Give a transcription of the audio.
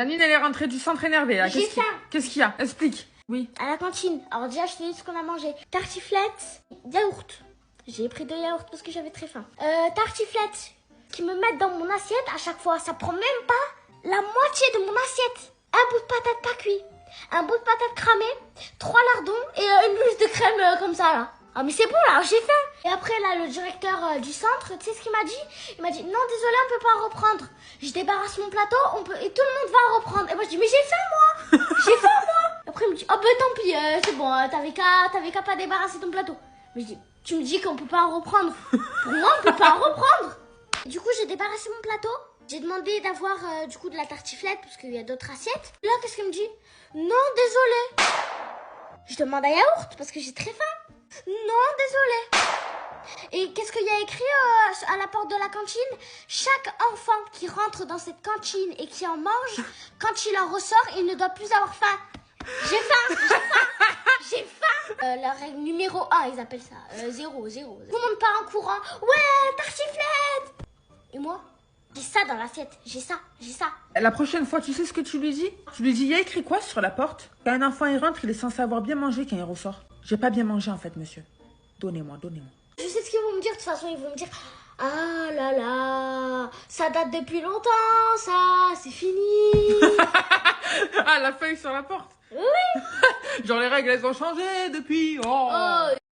Janine, elle est rentrée du centre énervée, là. J'ai faim. Qu'est-ce qu'il y a? Explique. Oui. À la cantine. Alors déjà, je te dis ce qu'on a mangé. Tartiflette, yaourt. J'ai pris 2 yaourts parce que j'avais très faim. Tartiflette qui me mettent dans mon assiette à chaque fois. Ça prend même pas la moitié de mon assiette. Un bout de patate pas cuit, un bout de patate cramée, 3 lardons et une louche de crème comme ça là. Ah mais c'est bon là, j'ai faim. Et après là, le directeur du centre, tu sais ce qu'il m'a dit? Il m'a dit non désolé, on peut pas reprendre. Je débarrasse mon plateau, et tout le monde va reprendre. Et moi je dis mais j'ai faim moi. J'ai faim moi. Après il me dit oh ben tant pis, c'est bon, t'avais qu'à pas débarrasser ton plateau. Mais je dis tu me dis qu'on peut pas en reprendre. Pour moi on peut pas en reprendre. Et du coup j'ai débarrassé mon plateau. J'ai demandé d'avoir du coup de la tartiflette parce qu'il y a d'autres assiettes. Là qu'est-ce qu'il me dit? Non désolé. Je demande un yaourt parce que j'ai très faim. Non, désolé. Et qu'est-ce qu'il y a écrit à la porte de la cantine? Chaque enfant qui rentre dans cette cantine et qui en mange, quand il en ressort, il ne doit plus avoir faim. J'ai faim, j'ai faim, j'ai faim. La règle numéro 1, ils appellent ça. 0. Tout le monde part en courant. Ouais, tartiflette. Et moi, j'ai ça dans l'assiette. J'ai ça. La prochaine fois, tu sais ce que tu lui dis? Tu lui dis, il y a écrit quoi sur la porte? Quand un enfant il rentre, il est censé avoir bien mangé quand il ressort. J'ai pas bien mangé en fait, monsieur. Donnez-moi. Je sais ce qu'ils vont me dire, de toute façon, ils vont me dire ah là là, ça date depuis longtemps, ça, c'est fini. Ah, la feuille sur la porte. Oui. Genre les règles, elles ont changé depuis. Oh.